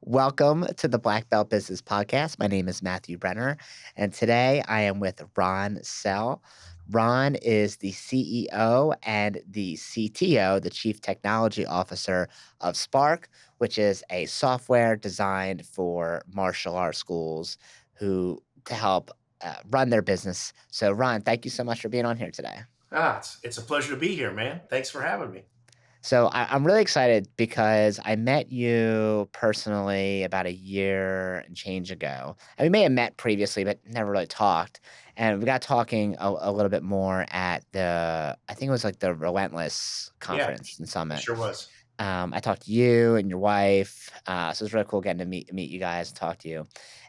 Welcome to the Black Belt Business Podcast. My name is Matthew Brenner, and today I am with Ron Sell. Ron is the CEO and the CTO, the Chief Technology Officer of Spark, which is a software designed for martial arts schools who to help run their business. So, Ron, thank you so much for being on here today. It's a pleasure to be here, man. Thanks for having me. So I'm really excited because I met you personally about a year and change ago. And we may have met previously, but never really talked. And we got talking a little bit more at I think it was like the Relentless Yeah, conference and it summit. sure was. I talked to you and your wife. So it was really cool getting to meet you guys and talk to you.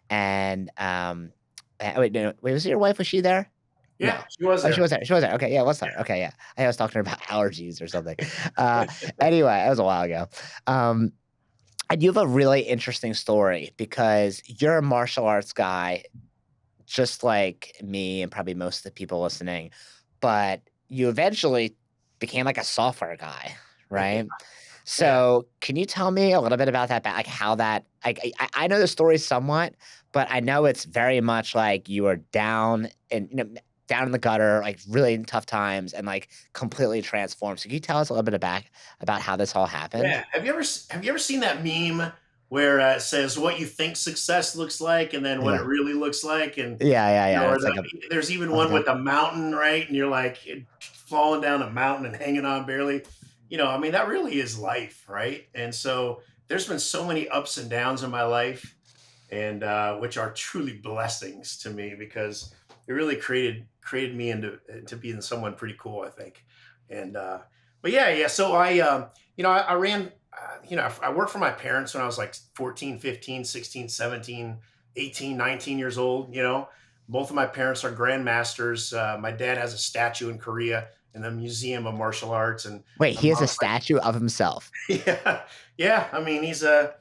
And wait, no, wait, was it your wife? Was she there? Yeah, No. she was Oh, she there. was there, she was there, okay, yeah, it was Yeah. her, okay, yeah. I was talking to her about allergies or something. Uh, anyway, that was a while ago. Um, and you have a really interesting story because you're a martial arts guy just like me and probably most of the people listening, but you eventually became like a software guy, right? Yeah. So, can you tell me a little bit about that, like how that like I know the story somewhat, but I know it's very much like you were down and down in the gutter, like really in tough times, and like completely transformed. So, can you tell us a little bit about how this all happened? Yeah. Have you ever seen that meme where it says what you think success looks like and then what it Yeah, really looks like? And yeah. or It's like a there's even like one a with a mountain, right? And you're like falling down a mountain and hanging on barely. I mean, that really is life, right? And so there's been so many ups and downs in my life, and which are truly blessings to me because it really created me into being someone pretty cool, I think. And but yeah. So I ran. I worked for my parents when I was like 14, 15, 16, 17, 18, 19 years old. Both of my parents are grandmasters. My dad has a statue in Korea in the Museum of Martial Arts, and wait, my he has a mom's like, statue of himself. yeah, yeah. I mean, he's a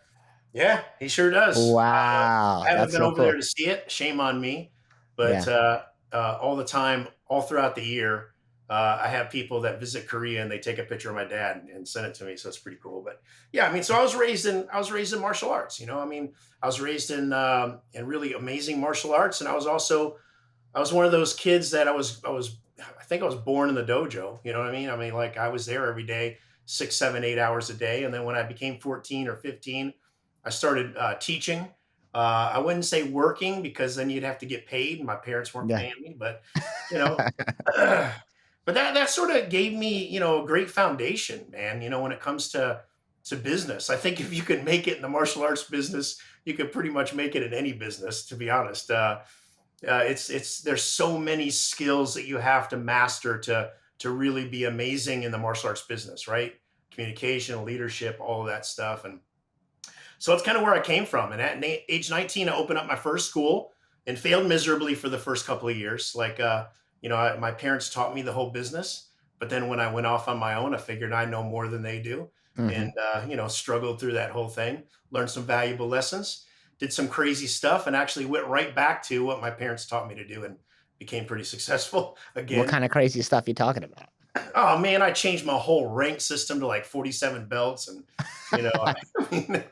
yeah, he sure does. Wow, I haven't that's been so over there cool. to see it. Shame on me. But Yeah. all the time, all throughout the year, I have people that visit Korea and they take a picture of my dad and send it to me. So it's pretty cool. But yeah, I mean, so I was raised in martial arts. I mean, I was raised in really amazing martial arts, and I was one of those kids that I think I was born in the dojo. You know what I mean? I mean, like I was there every day, 6, 7, 8 hours a day. And then when I became 14 or 15, I started teaching. I wouldn't say working because then you'd have to get paid. My parents weren't Yeah. paying me, but you know, but that sort of gave me, a great foundation, man. When it comes to business, I think if you can make it in the martial arts business, you could pretty much make it in any business. To be honest, it's there's so many skills that you have to master to really be amazing in the martial arts business, right? Communication, leadership, all of that stuff, and so that's kind of where I came from. And at age 19, I opened up my first school and failed miserably for the first couple of years. Like, my parents taught me the whole business, but then when I went off on my own, I figured I know more than they do, and Mhm. struggled through that whole thing. Learned some valuable lessons, did some crazy stuff, and actually went right back to what my parents taught me to do, and became pretty successful What again. kinda crazy stuff you talking about? Oh man, I changed my whole rank system to like 47 belts, and I mean,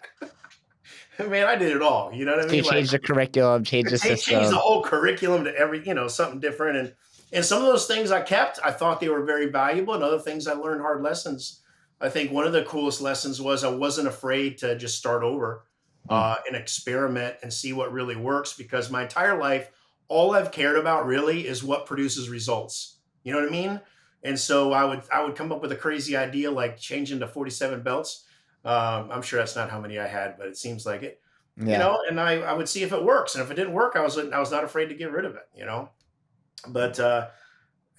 man, I did it all. You know what I So you mean? Like changed the curriculum, changed the change the system. whole curriculum to something different, and some of those things I kept. I thought they were very valuable, and other things I learned hard lessons. I think one of the coolest lessons was I wasn't afraid to just start over, Mm, and experiment and see what really works. Because my entire life, all I've cared about really is what produces results. You know what I mean? And so I would come up with a crazy idea like changing to 47 belts. I'm sure that's not how many I had, but it seems like it. yeah, And I would see if it works. And if it didn't work, I was not afraid to get rid of it. But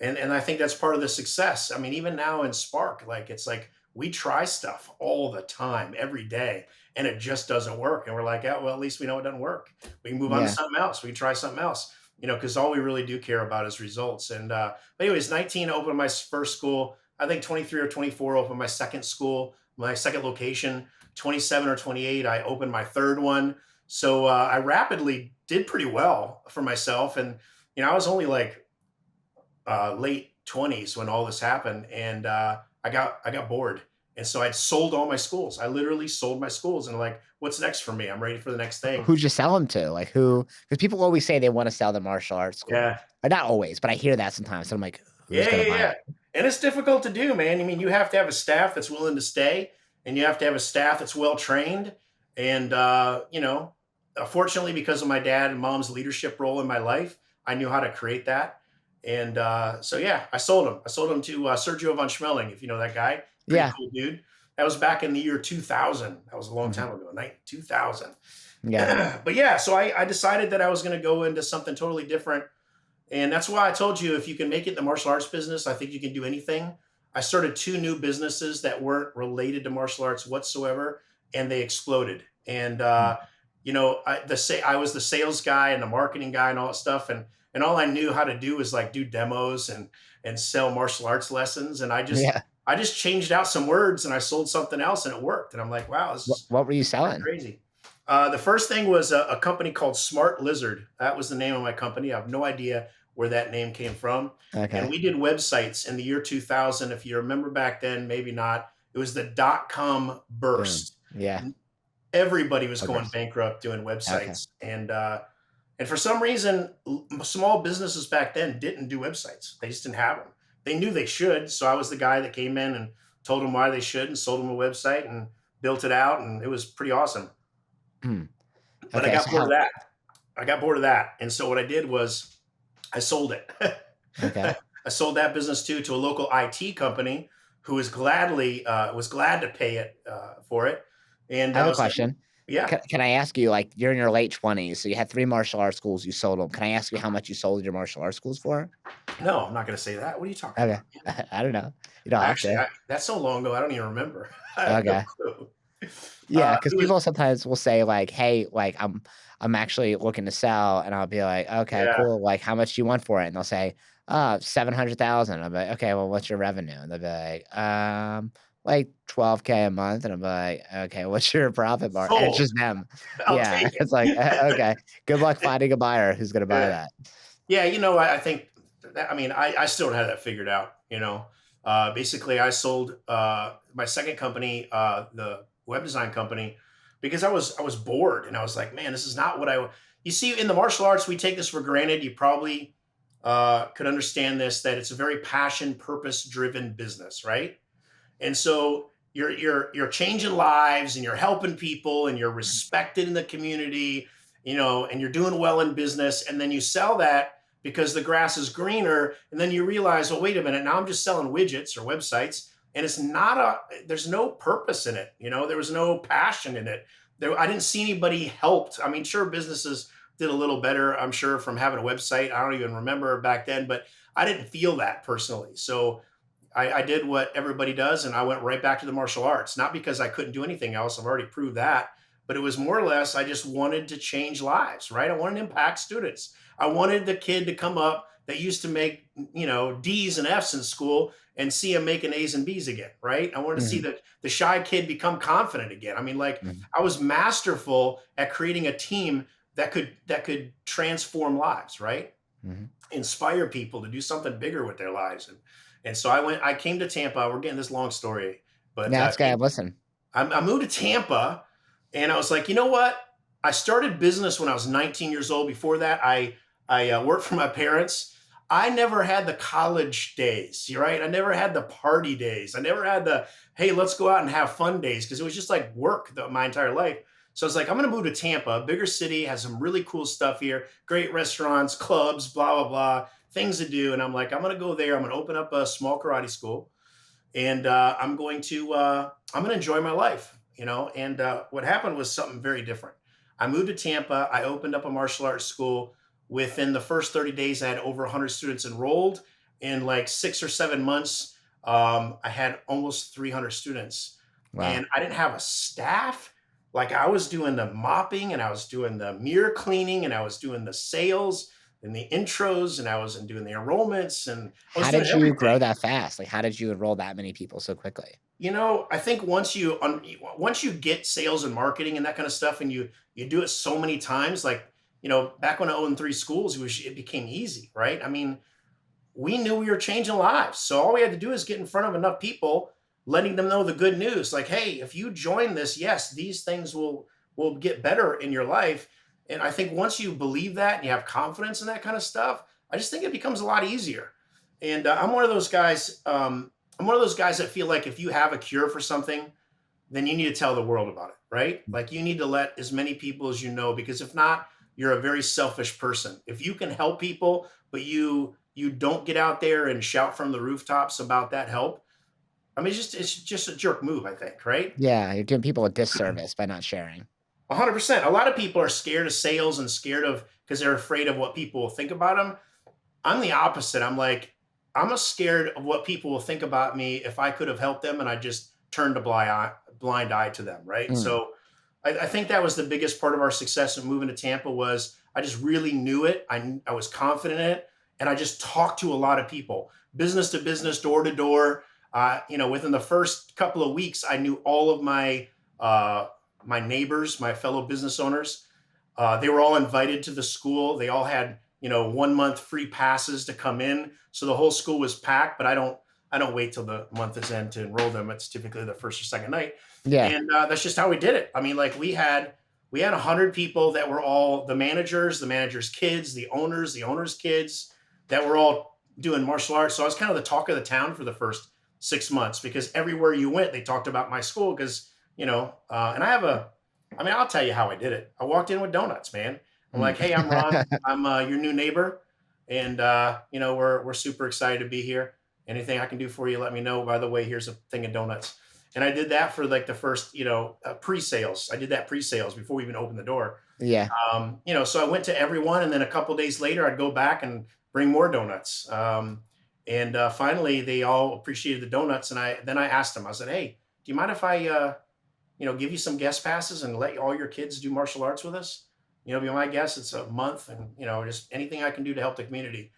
and I think that's part of the success. I mean, even now in Spark, like it's like we try stuff all the time, every day, and it just doesn't work. And we're like, yeah, well, at least we know it doesn't work. We can move on to yeah. something else. We can try something else. Because all we really do care about is results. And but anyways, 19 opened my first school. I think 23 or 24 opened my second school, my second location. 27 or 28, I opened my third one. So I rapidly did pretty well for myself. And I was only like late 20s when all this happened, and I got bored, And so I'd sold all my schools. I literally sold my schools and like, what's next for me? I'm ready for the next thing. Who'd you sell them to? Like, who? Because people always say they wanna sell the martial arts school. Yeah. Not always, but I hear that sometimes, so I'm like, "Who's Yeah, gonna yeah, buy yeah. it?" And it's difficult to do, man. I mean, you have to have a staff that's willing to stay, and you have to have a staff that's well trained. And fortunately, because of my dad and mom's leadership role in my life, I knew how to create that. And so, yeah, I sold him. I sold him to Sergio von Schmeling, if you know that guy. Pretty Yeah. cool dude. That was back in the year 2000. That was a long Mhm. time ago, 2000. Yeah. But yeah, so I decided that I was going to go into something totally different, and that's why I told you if you can make it in the martial arts business, I think you can do anything. I started two new businesses that weren't related to martial arts whatsoever, and they exploded. And Mm. I was the sales guy and the marketing guy and all that stuff, and all I knew how to do was like do demos and sell martial arts lessons. And Yeah. I just changed out some words and I sold something else and it worked. And I'm like, wow, this is What were you pretty selling? crazy. The first thing was a company called Smart Lizard. That was the name of my company. I have no idea where that name came from. And Okay. we did websites in the year 2000. If you remember back then, maybe not. It was the .com Boom. burst. Yeah. Everybody was going Boogers. bankrupt doing Okay. websites, and for some reason, small businesses back then didn't do websites. They just didn't have them. They knew they should, so I was the guy that came in and told them why they should, and sold them a website, and built it out, and it was pretty awesome. Mm. But I Okay, got so bored of how that. I got bored of that, and so what I did was I sold it. okay. I sold that business to a local IT company who was glad to pay it for it, and I have I a was like, question. yeah, Can I ask you, like, you're in your late 20s, so you had 3 martial arts schools, you sold them. Can I ask you how much you sold your martial arts schools for? no, I'm not going to say that. What are you talking Okay. about? I don't know. You don't have to. That's so long ago. I don't even remember. I have no Okay. clue. Yeah, because It was people sometimes will say, like, "Hey, like, I'm actually looking to sell," and I'll be like, "Okay, yeah, cool, like, how much do you want for it?" And they'll say, 700,000." I'll be like, "Okay, well, what's your revenue?" And they'll be like 12K a month," and I'm like, "Okay, what's your profit mar" and it's sold. just them. I'll Yeah, take it's like, it. Okay, good luck finding a buyer who's gonna buy Yeah. that." Yeah, I think that, I mean, I still don't have that figured out. Basically, I sold my second company, the web design company, because I was bored and I was like, man, this is not what I. You see, in the martial arts, we take this for granted. You probably could understand this, that it's a very passion, purpose driven business, right? And so you're changing lives and you're helping people and you're respected in the community, and you're doing well in business. And then you sell that because the grass is greener. And then you realize, well, wait a minute, now I'm just selling widgets or websites. And there's no purpose in it. There was no passion in it. I didn't see anybody helped. I mean, sure, businesses did a little better, I'm sure, from having a website. I don't even remember back then, but I didn't feel that personally. So I did what everybody does, and I went right back to the martial arts. Not because I couldn't do anything else; I've already proved that. But it was more or less I just wanted to change lives, right? I wanted to impact students. I wanted the kid to come up that used to make D's and F's in school and see him making A's and B's again, right? I wanted to see Mhm, the shy kid become confident again. I mean, like mhm, I was masterful at creating a team that could transform lives, right? mhm. Inspire people to do something bigger with their lives. And so I came to Tampa. We're getting this long story, but Yeah, that's good, listen. I moved to Tampa, and I was like, you know what? I started business when I was 19 years old. Before that, I worked for my parents. I never had the college days, you're right. I never had the party days. I never had the hey, let's go out and have fun days because it was just like work my entire life. So I was like, I'm going to move to Tampa, a bigger city, has some really cool stuff here, great restaurants, clubs, blah blah blah, things to do. And I'm like, I'm going to go there. I'm going to open up a small karate school, and I'm going to enjoy my life, And what happened was something very different. I moved to Tampa. I opened up a martial arts school. Within the first 30 days, I had over 100 students enrolled. In like 6 or 7 months, I had almost 300 students, Wow. and I didn't have a staff. Like I was doing the mopping, and I was doing the mirror cleaning, and I was doing the sales and the intros, and I was doing the enrollments, and I was How doing did you everything. grow that fast? Like, how did you enroll that many people so quickly? I think once you get sales and marketing and that kind of stuff, and you do it so many times, like back when I owned three schools, it became easy, right? I mean, we knew we were changing lives, so all we had to do is get in front of enough people, letting them know the good news. Like, hey, if you join this, yes, these things will get better in your life. And I think once you believe that and you have confidence in that kind of stuff, I just think it becomes a lot easier. And I'm one of those guys. I'm one of those guys that feel like if you have a cure for something, then you need to tell the world about it, right? Like you need to let as many people as you know, because if not, you're a very selfish person. If you can help people, but you don't get out there and shout from the rooftops about that help, I mean, it's just a jerk move, I think, right? Yeah, you're doing people a disservice by not sharing. 100%. A lot of people are scared of sales and scared of because they're afraid of what people will think about them. I'm the opposite. I'm like, I'm a scared of what people will think about me if I could have helped them and I just turned a blind eye to them, right? Mm, So I think that was the biggest part of our success in moving to Tampa was I just really knew it. I was confident in it, and I just talked to a lot of people, business to business, door to door. Within the first couple of weeks, I knew all of uh, my neighbors, my fellow business owners. They were all invited to the school. They all had 1 month free passes to come in, so the whole school was packed. But I don't wait till the month is end to enroll them. It's typically the first or second night, yeah. and that's just how we did it. I mean, like we had 100 people that were all the managers' kids, the owners' kids that were all doing martial arts. So I was kind of the talk of the town for the first 6 months because everywhere you went, they talked about my school because and I'll tell you how I did it. I walked in with donuts, man. I'm Mm. like, hey, I'm Ron. I'm your new neighbor, and we're super excited to be here. Anything I can do for you, let me know. By the way, here's a thing of donuts. And I did that for like the first, pre-sales. I did that pre-sales before we even opened the door. Yeah. So I went to everyone, and then a couple days later, I'd go back and bring more donuts. And finally, they all appreciated the donuts, and I asked them. I said, "Hey, do you mind if I, give you some guest passes and let all your kids do martial arts with us? Be my guest. It's a month, and just anything I can do to help the community."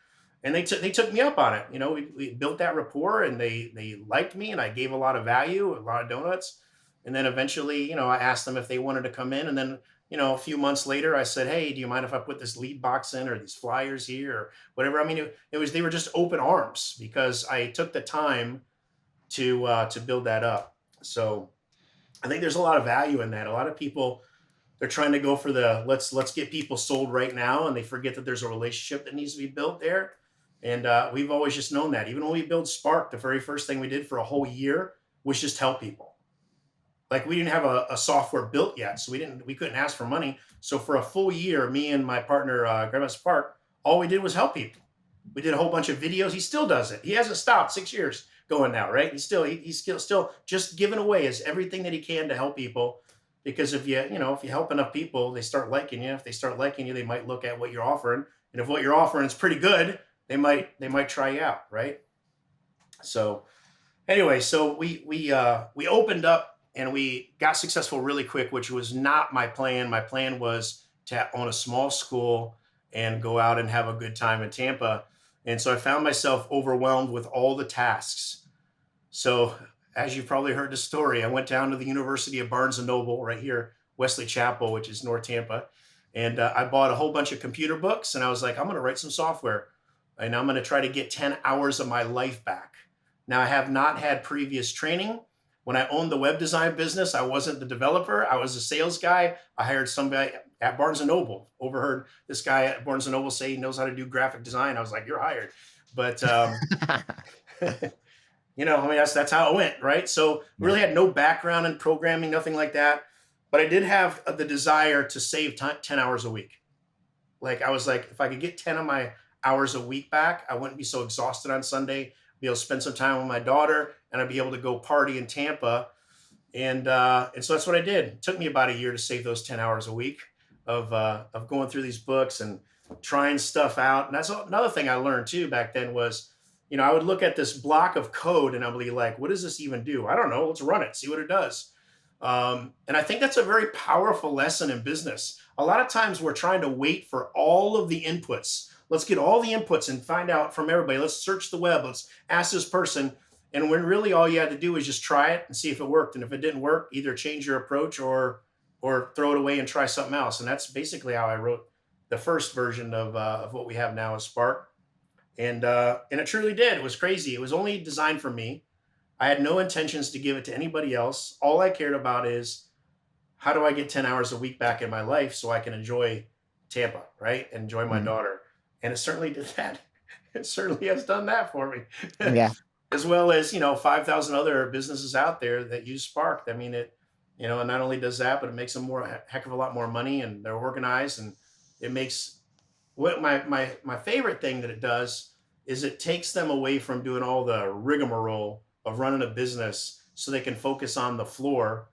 And they took me up on it. We built that rapport, and they liked me, and I gave a lot of value, a lot of donuts. And then eventually, I asked them if they wanted to come in, and then a few months later, I said, "Hey, do you mind if I put this lead box in or these flyers here or whatever?" I mean, it was they were just open arms because I took the time to build that up. So I think there's a lot of value in that. A lot of people they're trying to go for the let's get people sold right now, and they forget that there's a relationship that needs to be built there. And we've always just known that. Even when we built Spark, the very first thing we did for a whole year was just help people. Like we didn't have a software built yet, so we couldn't ask for money. So for a full year, me and my partner Grandma Spark, all we did was help people. We did a whole bunch of videos. He still does it. He hasn't stopped. 6 years going now, right? He's still just giving away his everything that he can to help people. Because if you help enough people, they start liking you. If they start liking you, they might look at what you're offering, and if what you're offering is pretty good, they might try you out, right? So anyway, so we opened up and we got successful really quick, which was not my plan. My plan was to own a small school and go out and have a good time in Tampa. And so I found myself overwhelmed with all the tasks. So as you've probably heard the story, I went down to the University of Barnes and Noble right here, Wesley Chapel, which is North Tampa, and I bought a whole bunch of computer books. And I was like, I'm going to write some software, and I'm going to try to get 10 hours of my life back. Now, I have not had previous training. When I owned the web design business, I wasn't the developer. I was a sales guy. I hired somebody at Barnes and Noble. Overheard this guy at Barnes and Noble say he knows how to do graphic design. I was like, "You're hired." But I mean, that's how it went, right? So Yeah. really had no background in programming, nothing like that. But I did have the desire to save 10 hours a week. Like I was like, if I could get 10 of my hours a week back, I wouldn't be so exhausted on Sunday. Be able to spend some time with my daughter, and I'd be able to go party in Tampa. And so that's what I did. It took me about a year to save those 10 hours a week of going through these books and trying stuff out. And that's another thing I learned too back then was, I would look at this block of code and I'd be like, what does this even do? I don't know. Let's run it, see what it does. And I think that's a very powerful lesson in business. A lot of times we're trying to wait for all of the inputs. Let's get all the inputs and find out from everybody. Let's search the web. Let's ask this person. And when really all you had to do was just try it and see if it worked. And if it didn't work, either change your approach or throw it away and try something else. And that's basically how I wrote the first version of what we have now as Spark. And it truly did. It was crazy. It was only designed for me. I had no intentions to give it to anybody else. All I cared about is how do I get 10 hours a week back in my life so I can enjoy Tampa, right? And enjoy my Mhm. daughter. And it certainly did that. It certainly has done that for me. Yeah. As well as, 5,000 other businesses out there that use Spark. I mean, and not only does that, but it makes them more a heck of a lot more money and they're organized and it makes what my favorite thing that it does is it takes them away from doing all the rigmarole of running a business so they can focus on the floor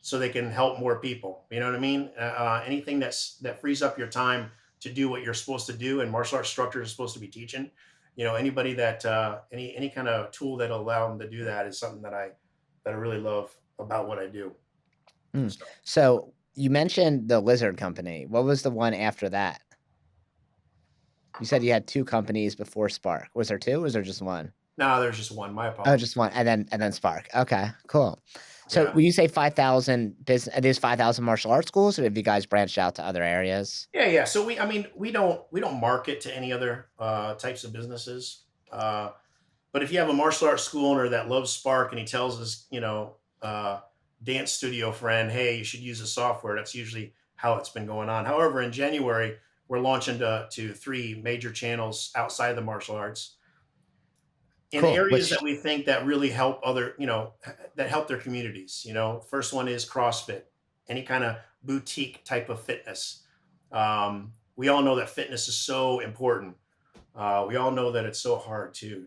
so they can help more people. You know what I mean? Anything that frees up your time to do what you're supposed to do, and martial arts instructor is supposed to be teaching. Anybody that any kind of tool that'll allow them to do that is something that I really love about what I do. Mm. So So, you mentioned the lizard company. What was the one after that? You said you had 2 companies before Spark. Was there 2? Was there just 1? now there's just one. My Oh, just apologies. 1, and then Spark. Okay, cool. So, Yeah. when you say 5,000 business, are these 5,000 martial arts schools, or have you guys branched out to other areas? Yeah, yeah. So I mean, we don't market to any other types of businesses. But if you have a martial arts school owner that loves Spark and he tells his, dance studio friend, hey, you should use the software, that's usually how it's been going on. However, in January, we're launching to three major channels outside of the martial arts in Cool, areas that which we think that really help that help their communities. First one is CrossFit, any kind of boutique type of fitness. We all know that fitness is so important. We all know that it's so hard to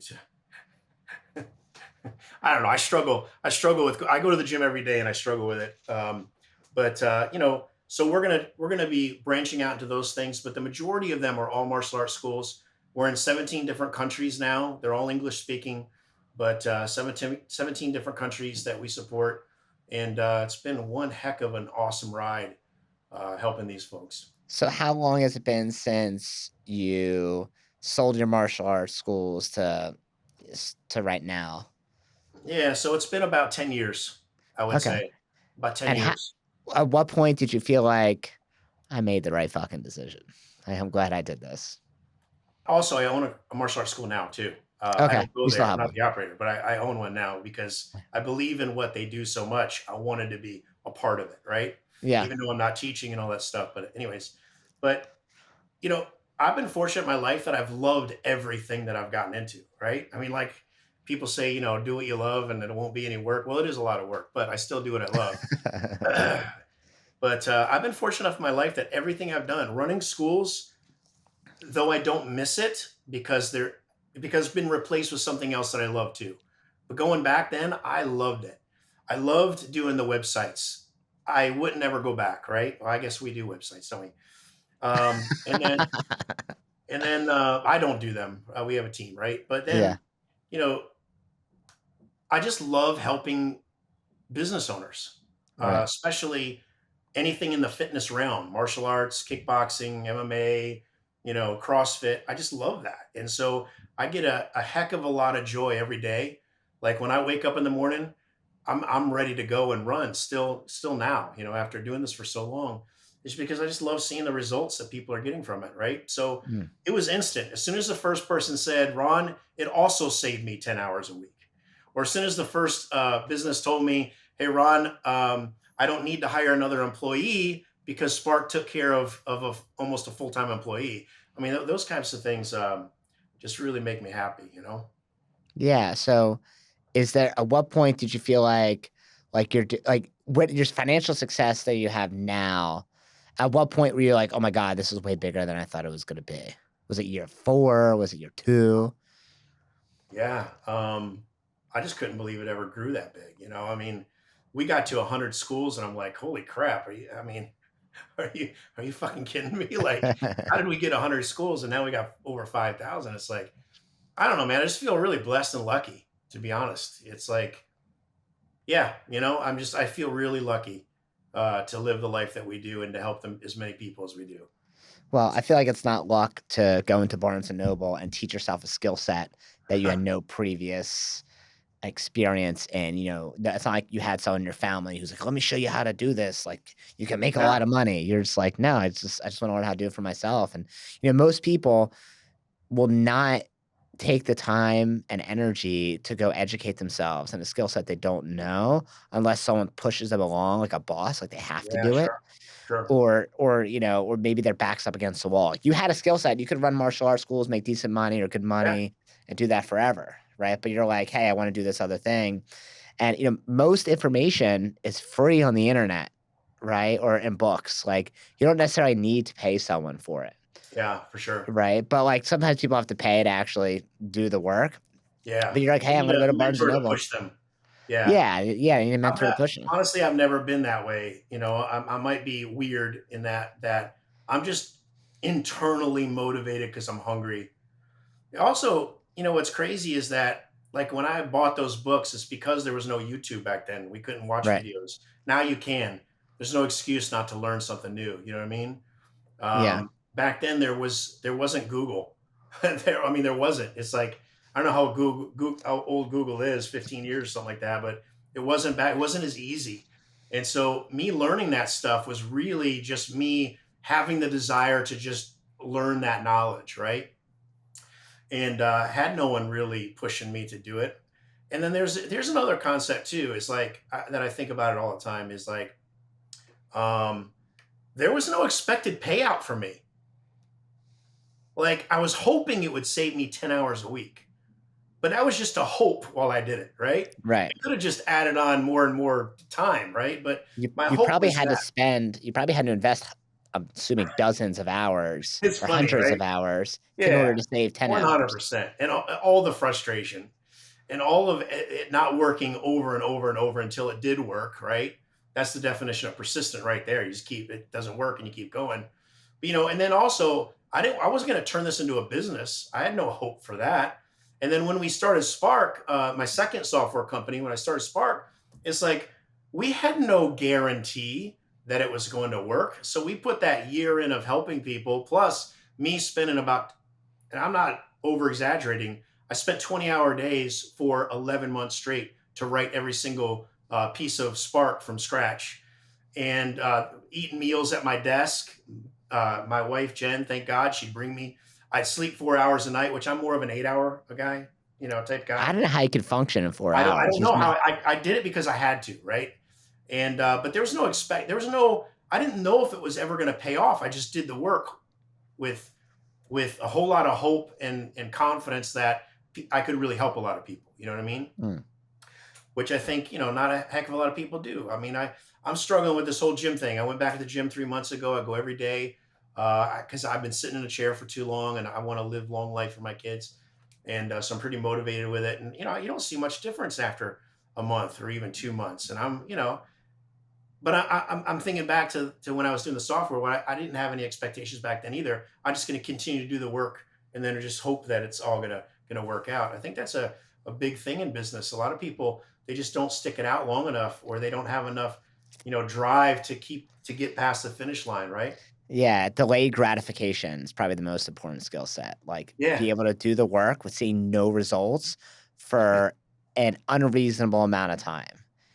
I don't know. I struggle. I struggle with. I go to the gym every day and I struggle with it. But so we're gonna be branching out into those things. But the majority of them are all martial arts schools. We're in 17 different countries now. They're all English speaking, but 17 different countries that we support, and it's been one heck of an awesome ride helping these folks. so how long has it been since you sold your martial arts schools to right now? Yeah, so it's been about 10 years, I would Okay, say, about 10 and years. at what point did you feel like, "I made the right fucking decision. I am glad I did this." Also, I own a martial arts school now too. I Okay, don't go you still there. I'm have not one. the operator, but I own one now because I believe in what they do so much. I wanted to be a part of it, right? Yeah. Even though I'm not teaching and all that stuff. But anyways, but you know, I've been fortunate in my life that I've loved everything that I've gotten into, right? I mean, like people say, do what you love and it won't be any work. Well, it is a lot of work, but I still do what I love. But I've been fortunate enough in my life that everything I've done, running schools, though I don't miss it because it's been replaced with something else that I love too. But going back then, I loved it. I loved doing the websites. I would never go back, right? Well, I guess we do websites, don't we? And then I don't do them. We have a team, right? But Yeah, then, you know, I just love helping business owners, right. especially anything in the fitness realm, martial arts, kickboxing, MMA, CrossFit. I just love that. And so I get a heck of a lot of joy every day. Like when I wake up in the morning, I'm ready to go and run still now, after doing this for so long. It's because I just love seeing the results that people are getting from it, right? So Mm. it was instant. As soon as the first person said, Ron, it also saved me 10 hours a week. Or as soon as the first business told me, hey, Ron, I don't need to hire another employee because Spark took care of almost a full time employee. I mean, those types of things just really make me happy. Yeah, so is there at what point did you feel like you're d like, what your financial success that you have now, at what point were you like, "Oh my god, this is way bigger than I thought it was gonna be?" Was it year 4? Was it year 2? Yeah. I just couldn't believe it ever grew that big. I mean, we got to 100 schools and I'm like, holy crap. I mean, are you fucking kidding me? Like, how did we get 100 schools and now we got over 5,000? It's like, I don't know, man. I just feel really blessed and lucky, to be honest. It's like, yeah, I feel really lucky to live the life that we do and to help them as many people as we do. Well, I feel like it's not luck to go into Barnes& and Noble and teach yourself a skill set that you had no previous experience in, it's not like you had someone in your family who's like, "Let me show you how to do this, like, you can make a Yeah. lot of money." You're just like, "No, I just wanna learn how to do it for myself," and, most people will not take the time and energy to go educate themselves in a skill set they don't know unless someone pushes them along like a boss, like they have to Yeah, do it, sure. Sure. or maybe their back's up against the wall. You had a skill set, you could run martial arts schools, make decent money or good Yeah. money and do that forever, right? But you're like, "Hey, I wanna do this other thing." And, most information is free on the internet, right? Or in books. Like, you don't necessarily need to pay someone for it, Yeah, for sure. right? But, like, sometimes people have to pay to actually do the work. Yeah. But you're like, They "Hey, I'm need gonna go a to Barnes& and mentor to Noble." push them. Yeah. Yeah, yeah, you need a I've mentor to not push them. honestly, I've never been that way, I might be weird in that I'm just internally motivated because 'cause I'm hungry. Also, what's crazy is that, like, when I bought those books, it's because there was no YouTube back then. We couldn't watch Right. videos. Now you can. There's no excuse not to learn something new, you know what I mean? Yeah. Back then there wasn't Google. There wasn't. It's like I don't know how old Google is, 15 years or something like that, but it wasn't as easy. And so me learning that stuff was really just me having the desire to just learn that knowledge, right? And had no one really pushing me to do it. And then there's another concept too. Is like that I think about it all the time. Is like um, there was no expected payout for me. Like I was hoping it would save me 10 hours a week, but that was just a hope while I did it. Right? Right. I could have just added on more and more time. Right? But You my you hope probably was had to that. spend you probably had to invest, I'm assuming dozens of hours It's or funny, hundreds right? of hours in Yeah, order to save 10 hours. 100%. And all the frustration and all of it not working over and over and over until it did work, right? That's the definition of persistent right there. You just keep it doesn't work and you keep going. But, and then also I wasn't going to turn this into a business. I had no hope for that. And then when we started Spark, my second software company, when I started Spark, it's like we had no guarantee that it was going to work. So we put that year in of helping people, plus me spending about, and I'm not over exaggerating, I spent 20-hour days for 11 months straight to write every single piece of Spark from scratch and eating meals at my desk. My wife, Jen, thank God, she'd bring me, I'd sleep 4 hours a night, which I'm more of an 8 hour a guy, type I guy. don't know how you could function in 4 I hours. don't know how I did it because I had to, right? And but there was no, I didn't know if it was ever going to pay off. I just did the work with a whole lot of hope and confidence that I could really help a lot of people. You know what I mean? Mm. Which I think not a heck of a lot of people do. I'm struggling with this whole gym thing. I went back to the gym 3 months ago. I go every day because I've been sitting in a chair for too long, and I want to live long life for my kids. And so I'm pretty motivated with it. And you don't see much difference after a month or even 2 months. And but I'm thinking back to when I was doing the software. When I didn't have any expectations back then either. I'm just going to continue to do the work, and then just hope that it's all gonna work out. I think that's a big thing in business. A lot of people, they just don't stick it out long enough, or they don't have enough drive to get past the finish line. Right? Yeah, delayed gratification is probably the most important skill set. Like, Yeah. be able to do the work with seeing no results for an unreasonable amount of time.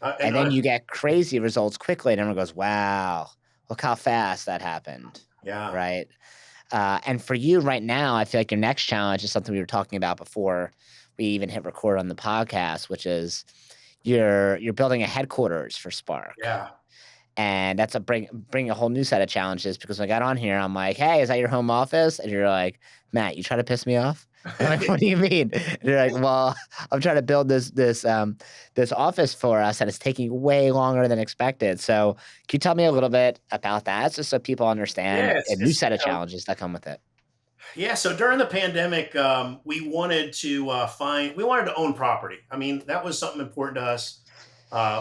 And And then you get crazy results quickly, and everyone goes, "Wow, look how fast that happened." yeah, Right? And for you right now, I feel like your next challenge is something we were talking about before we even hit record on the podcast, which is you're building a headquarters for Spark. yeah. And that's bring a whole new set of challenges because when I got on here, I'm like, "Hey, is that your home office?" And you're like, "Matt, you try to piss me off?" I'm like, "What do you mean?" And you're like, "Well, I'm trying to build this office for us, and it's taking way longer than expected." So, can you tell me a little bit about that, just so people understand Yeah, a new set of challenges that come with it? yeah. So during the pandemic, we wanted to own property. That was something important to us.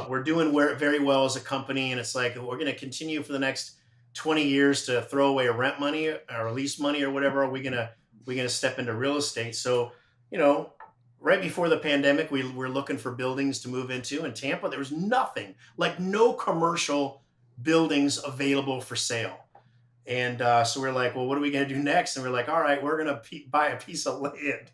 We're doing very well as a company, and it's like we're going to continue for the next 20 years to throw away rent money or lease money or whatever. We gonna step into real estate? So, you know, right before the pandemic, we were looking for buildings to move into in Tampa. There was nothing, like no commercial buildings available for sale. And so we're like, well, what are we going to do next? And we're like, all right, we're going to buy a piece of land.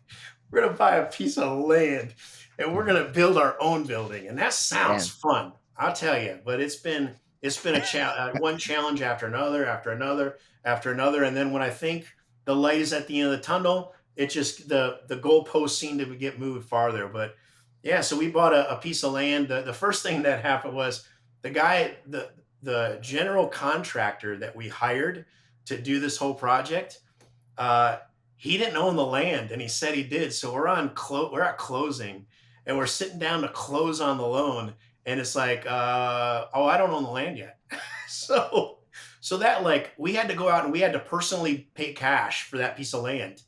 We're going to buy a piece of land and we're going to build our own building. And that sounds Damn. fun, I'll tell you. But it's been one challenge after another, after another, after another. And then when I think the light is at the end of the tunnel, it just the goalposts seemed to get moved farther. But yeah, so we bought a piece of land. The first thing that happened was the guy, the general contractor that we hired to do this whole project, uh, he didn't own the land, and he said he did. So we're at closing, and we're sitting down to close on the loan, and it's like, oh, I don't own the land yet. so that, like, we had to go out and we had to personally pay cash for that piece of land,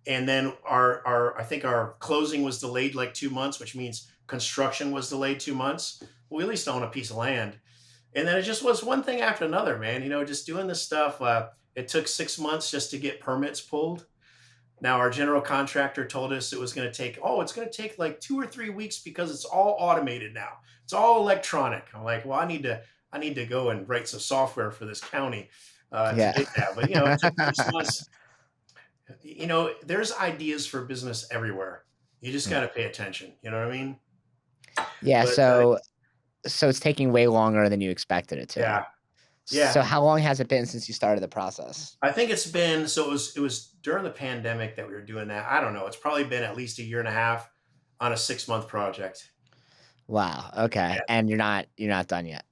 and then our I think our closing was delayed like 2 months, which means construction was delayed 2 months. Well, we at least own a piece of land, and then it just was one thing after another, man. Just doing this stuff. It took 6 months just to get permits pulled. Now our general contractor told us it was going to take, it's going to take like 2 or 3 weeks because it's all automated now. It's all electronic. I'm like, well, I need to go and write some software for this county to Yeah. get that. But it took 6 months. There's ideas for business everywhere. You just Hmm. got to pay attention. You know what I mean? Yeah, But so it's taking way longer than you expected it to. yeah, So yeah. how long has it been since you started the process? I think it's been, so it was during the pandemic that we were doing that. I don't know. It's probably been at least a year and a half on a 6-month project. Wow, okay, Yeah. and you're not done yet?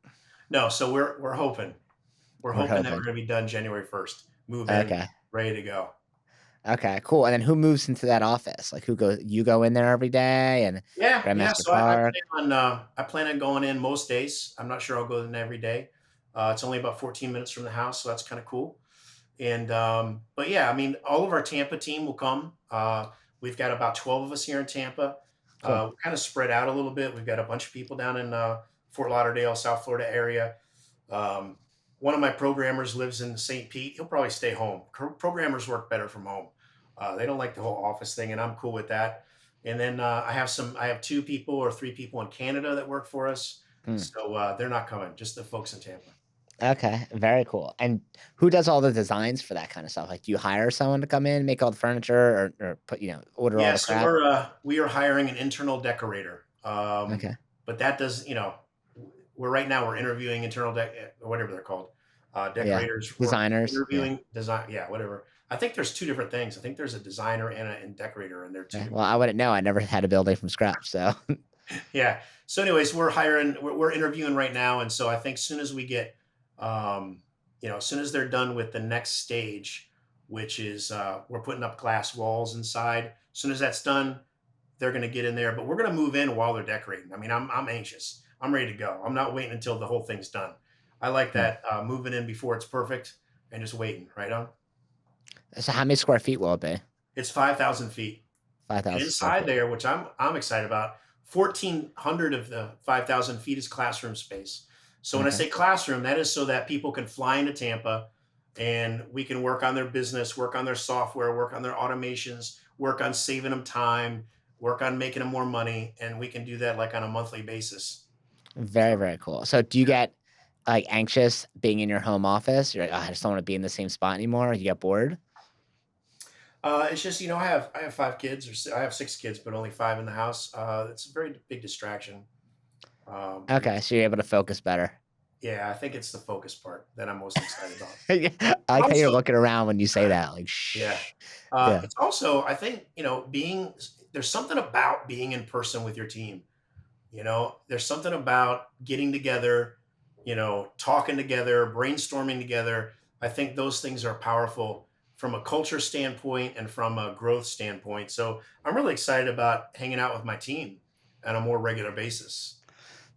No, so we're hoping. We're We're hoping that hoping. we're gonna be done January 1st. Move in, Okay. ready to go. Okay, cool, and then who moves into that office? Like, who goes? You go in there every day and Yeah, yeah. Grandmaster So I Park? plan on going in most days. I'm not sure I'll go in every day. It's only about 14 minutes from the house, so that's kind of cool. And but yeah, I mean, all of our Tampa team will come. We've got about 12 of us here in Tampa. Cool. We're kind of spread out a little bit. We've got a bunch of people down in Fort Lauderdale, South Florida area. Um, One of my programmers lives in St. Pete. He'll probably stay home. Programmers work better from home. They don't like the whole office thing, and I'm cool with that. And then I have 2 people or 3 people in Canada that work for us. Hmm. So they're not coming, just the folks in Tampa. Okay, very cool, and who does all the designs for that kinda stuff? Like, do you hire someone to come in, make all the furniture or put order all Yeah, the so crap? we are hiring an internal decorator. Okay. But that does, we're right now we're interviewing or whatever they're called, Yeah. decorators. We're Designers? Yeah. interviewing design, yeah, whatever. I think there's 2 different things. I think there's a designer and a decorator in there Okay, too. well, I wouldn't know, I never had to build it from scratch, so Yeah. So, anyways, we're interviewing right now, and so I think soon as we get, as soon as they're done with the next stage, which is we're putting up glass walls inside. As soon as that's done, they're going to get in there, but we're going to move in while they're decorating. I mean, I'm anxious. I'm ready to go. I'm not waiting until the whole thing's done. I like Hmm. that, moving in before it's perfect and just waiting. Right on. So how many square feet will it be? It's 5,000 feet. 5,000 square Inside feet. there, which I'm excited about, 1,400 of the 5,000 feet is classroom space. So when I Okay. say classroom, that is so that people can fly into Tampa and we can work on their business, work on their software, work on their automations, work on saving them time, work on making them more money, and we can do that like on a monthly basis. Very, very cool. So do you get, like, anxious being in your home office? You're like, "Oh, I just don't wanna be in the same spot anymore." You get bored? It's just, I have 5 kids, I have 6 kids, but only 5 in the house. It's a very big distraction. Okay, so you're able to focus better. Yeah, I think it's the focus part that I'm most excited about. Yeah, I But like how you're also, looking around when you say that, like, yeah. "Shh." Yeah. It's also, I think, there's something about being in person with your team. There's something about getting together, talking together, brainstorming together. I think those things are powerful from a culture standpoint and from a growth standpoint. So I'm really excited about hanging out with my team on a more regular basis.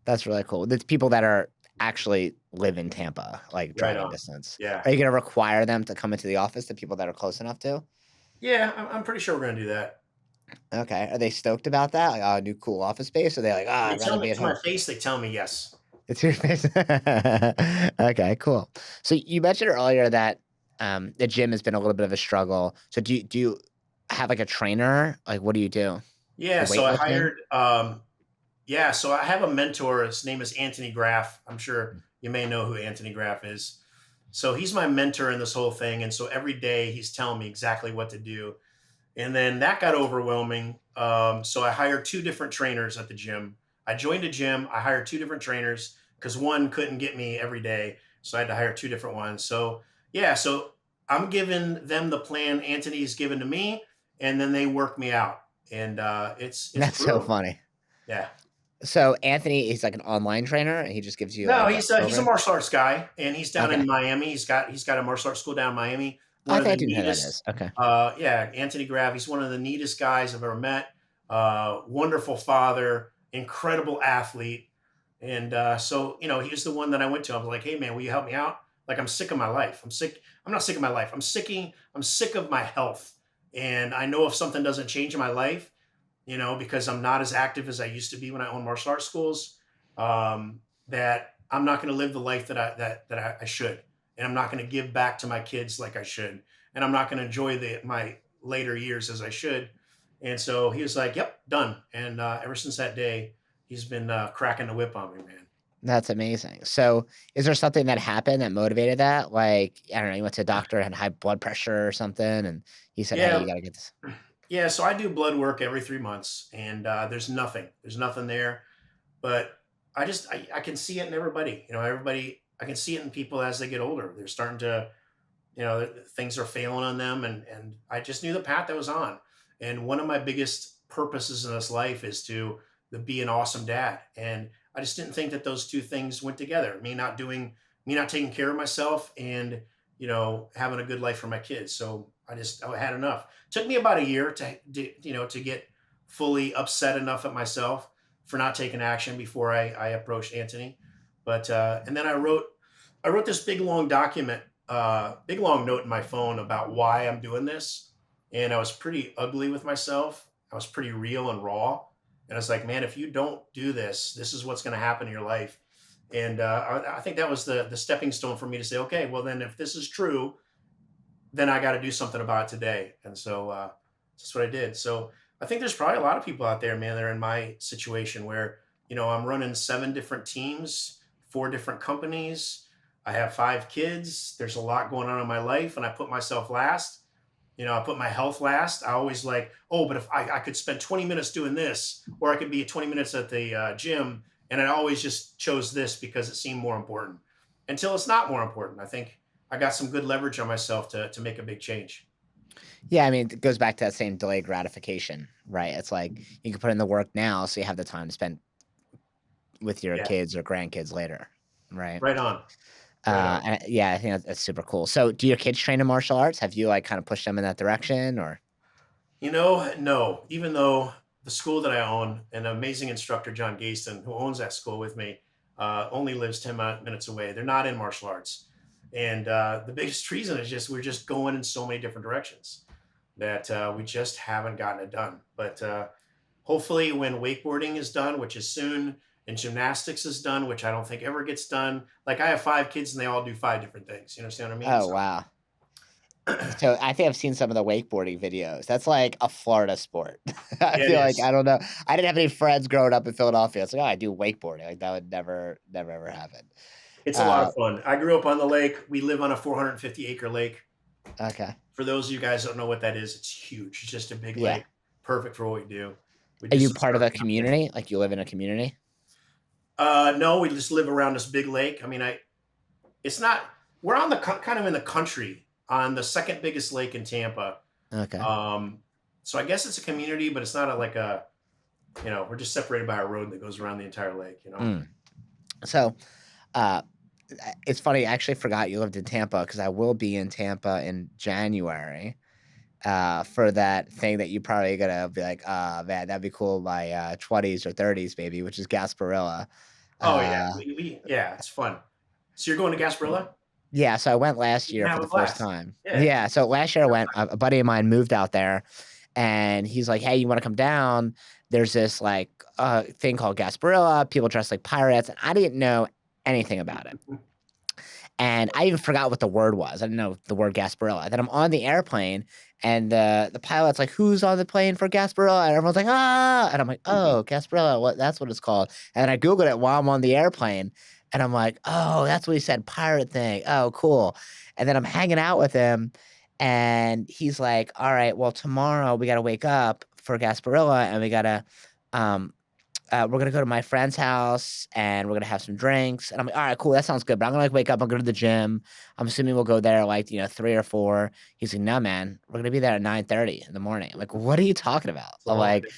That's really cool. The people that are actually live in Tampa, like, Right driving on. distance. Yeah. Are you gonna require them to come into the office, the people that are close enough to? Yeah, I'm pretty sure we're going to do that. Okay. Are they stoked about that? Like, "Oh, new cool office space?" Or they like, "Ah, They I'd rather tell me be at to my home." face, they tell me yes. It's your face. Okay, cool. So you mentioned earlier that, the gym has been a little bit of a struggle. So do you have, like, a trainer? Like, what do you do? Yeah. For So I weightlifting? hired, yeah, so I have a mentor. His name is Anthony Graff. I'm sure Mm, you may know who Anthony Graff is. So he's my mentor in this whole thing. And so every day he's telling me exactly what to do. And then that got overwhelming. So I hired 2 different trainers at the gym. I joined a gym. I hired 2 different trainers because one couldn't get me every day. So I had to hire 2 different ones. So yeah, so I'm giving them the plan Anthony's given to me. and then they work me out, and it's That's so brutal. funny. Yeah. So Anthony, he's like an online trainer, and he just gives you No, like he's a programs? martial arts guy, and he's down Okay. in Miami. He's got a martial arts school down in Miami. One I of think I the do know who that neatest, is. Okay. yeah, Anthony Grav. He's one of the neatest guys I've ever met. Wonderful father, incredible athlete, and so he's the one that I went to. I was like, hey man, will you help me out? Like I'm sick of my life. I'm sick. I'm not sick of my life. I'm sick of my health, and I know if something doesn't change in my life, because I'm not as active as I used to be when I owned martial arts schools. That I'm not going to live the life that I should, and I'm not going to give back to my kids like I should, and I'm not going to enjoy my later years as I should. And so he was like, "Yep, done." And ever since that day, he's been cracking the whip on me, man. That's amazing. So, is there something that happened that motivated that? Like, I don't know, you went to a doctor, had high blood pressure or something, and he said, "Hey, Yeah, you gotta get this." yeah. So I do blood work every 3 months, and there's nothing there. But I can see it in everybody. Everybody. I can see it in people as they get older. They're starting to, things are failing on them, and I just knew the path I was on. And one of my biggest purposes in this life is to be an awesome dad. And I just didn't think that those two things went together. Me not taking care of myself, and having a good life for my kids. So I had enough. Took me about a year to get fully upset enough at myself for not taking action before I approached Anthony. But and then I wrote this big long document, big long note in my phone about why I'm doing this. And I was pretty ugly with myself. I was pretty real and raw. And I was like, man, if you don't do this, this is what's going to happen in your life. And I think that was the stepping stone for me to say, okay, well then if this is true, then I got to do something about it today. And so that's what I did. So I think there's probably a lot of people out there, man, that are in my situation where, I'm running 7 different teams, 4 different companies. I have 5 kids. There's a lot going on in my life, and I put myself last. I put my health last. I always like, oh, but if I could spend 20 minutes doing this, or I could be 20 minutes at the gym. And I always just chose this because it seemed more important until it's not more important. I think I got some good leverage on myself to make a big change. Yeah, I mean, it goes back to that same delayed gratification, right? It's like you can put in the work now, so you have the time to spend with your Yeah, kids or grandkids later, right? right on, right on. Yeah, I think that's super cool. So, do your kids train in martial arts? Have you like kind of pushed them in that direction, or? No, even though the school that I own, an amazing instructor, John Gaston, who owns that school with me, only lives 10 minutes away. They're not in martial arts. And the biggest reason is just we're just going in so many different directions that we just haven't gotten it done. But hopefully, when wakeboarding is done, which is soon, and gymnastics is done, which I don't think ever gets done. Like I have 5 kids and they all do 5 different things. You understand what I mean? Oh So wow. So I think I've seen some of the wakeboarding videos. That's like a Florida sport. I yeah, it feel like is. I don't know. I didn't have any friends growing up in Philadelphia. It's like, oh, I do wakeboarding. Like that would never ever happen. It's a lot Uh, of fun. I grew up on the lake. We live on a 450-acre lake. okay. For those of you guys that don't know what that is, it's huge. It's just a big Yeah. lake, perfect for what we do. We Are do you some part of a surfing out there. community? Like you live in a community? No, we just live around this big lake. I mean, it's not. We're on the kind of in the country on the second biggest lake in Tampa. Okay. Um, so I guess it's a community, but it's not like a. We're just separated by a road that goes around the entire lake. Mm. So, uh, it's funny. I actually forgot you lived in Tampa because I will be in Tampa in January. For that thing that you probably gonna be like, man, that'd be cool in my 20s or 30s, maybe, which is Gasparilla. Oh yeah, Uh, yeah, it's fun. So you're going to Gasparilla? yeah, so I went last You can year for have a the first blast. time. Yeah. Yeah, so last year I went, a buddy of mine moved out there and he's like, "Hey, you wanna come down? There's this like thing called Gasparilla. People dress like pirates." And I didn't know anything about it. And I even forgot what the word was. I didn't know the word Gasparilla. Then I'm on the airplane, and the pilot's like, "Who's on the plane for Gasparilla?" And everyone's like, "Ah!" And I'm like, "Oh, Gasparilla, that's what it's called." And I googled it while I'm on the airplane, and I'm like, "Oh, that's what he said, pirate thing. Oh, cool." And then I'm hanging out with him, and he's like, "All right, well, tomorrow we gotta wake up for Gasparilla, and we gotta, um, we're gonna go to my friend's house and we're gonna have some drinks. And I'm like, all right, cool, that sounds good. But I'm gonna like wake up, I'm going to the gym. I'm assuming we'll go there like, 3 or 4. He's like, no, man, we're gonna be there at 9:30 in the morning. I'm like, what are you talking about? It's a I'm long like, day.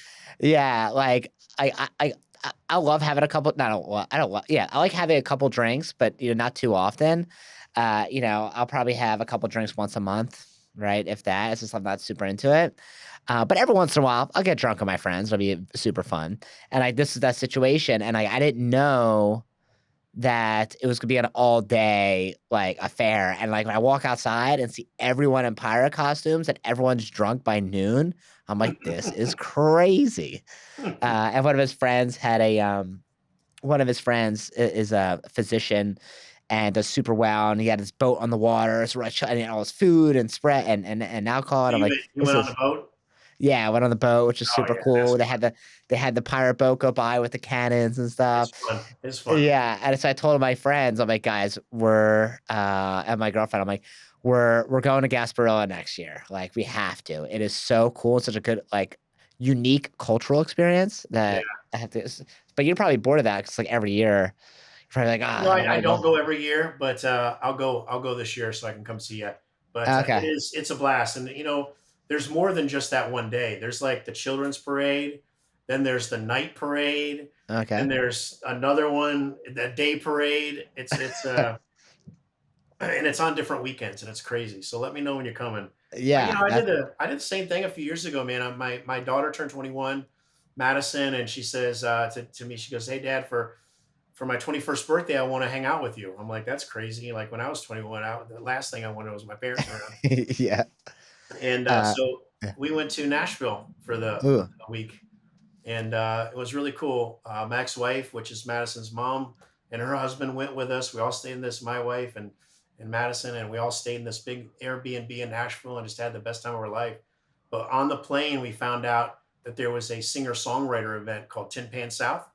yeah, like I love having a couple, not a lot, I don't love, yeah, I like having a couple drinks, but not too often. I'll probably have a couple drinks once a month, right? If that, it's just I'm not super into it. But every once in a while, I'll get drunk with my friends. It'll be super fun. And this is that situation, and I didn't know that it was gonna be an all day like affair. And like when I walk outside and see everyone in pirate costumes and everyone's drunk by noon, I'm like, this is crazy. And one of his friends is a physician and does super well, and he had his boat on the water, so we're like, and all his food and spread and alcohol. So And I'm like, you this went on the is boat? yeah, I went on the boat, which is Oh, super yeah, that's cool. fun. They had the pirate boat go by with the cannons and stuff. It's fun. It's fun. Yeah, and so I told my friends, I'm like, "Guys, and my girlfriend, I'm like, we're going to Gasparilla next year. Like, we have to. It is so cool. It's such a good, like, unique cultural experience Yeah. that I have to." But you're probably bored of that because like every year, you're probably like, No, "Ah, I don't I want to don't go." go every year, but, I'll go this year so I can come see you. But, Okay, it's a blast, and, there's more than just that one day. There's, like, the children's parade, then there's the night parade, okay, then there's another one, the day parade. And it's on different weekends, and it's crazy. So let me know when you're coming. yeah, I did the same thing a few years ago, man. My daughter turned 21, Madison, and she says to me, she goes, "Hey, Dad, for my 21st birthday, I want to hang out with you." I'm like, "That's crazy." Like when I was 21, the last thing I wanted was my parents around. yeah. And Uh, so yeah. we went to Nashville for Ooh, the week, and it was really cool. My ex-wife, which is Madison's mom, and her husband went with us. We all stayed in this. My wife and Madison, and we all stayed in this big Airbnb in Nashville and just had the best time of our life. But on the plane, we found out that there was a singer-songwriter event called Tin Pan South,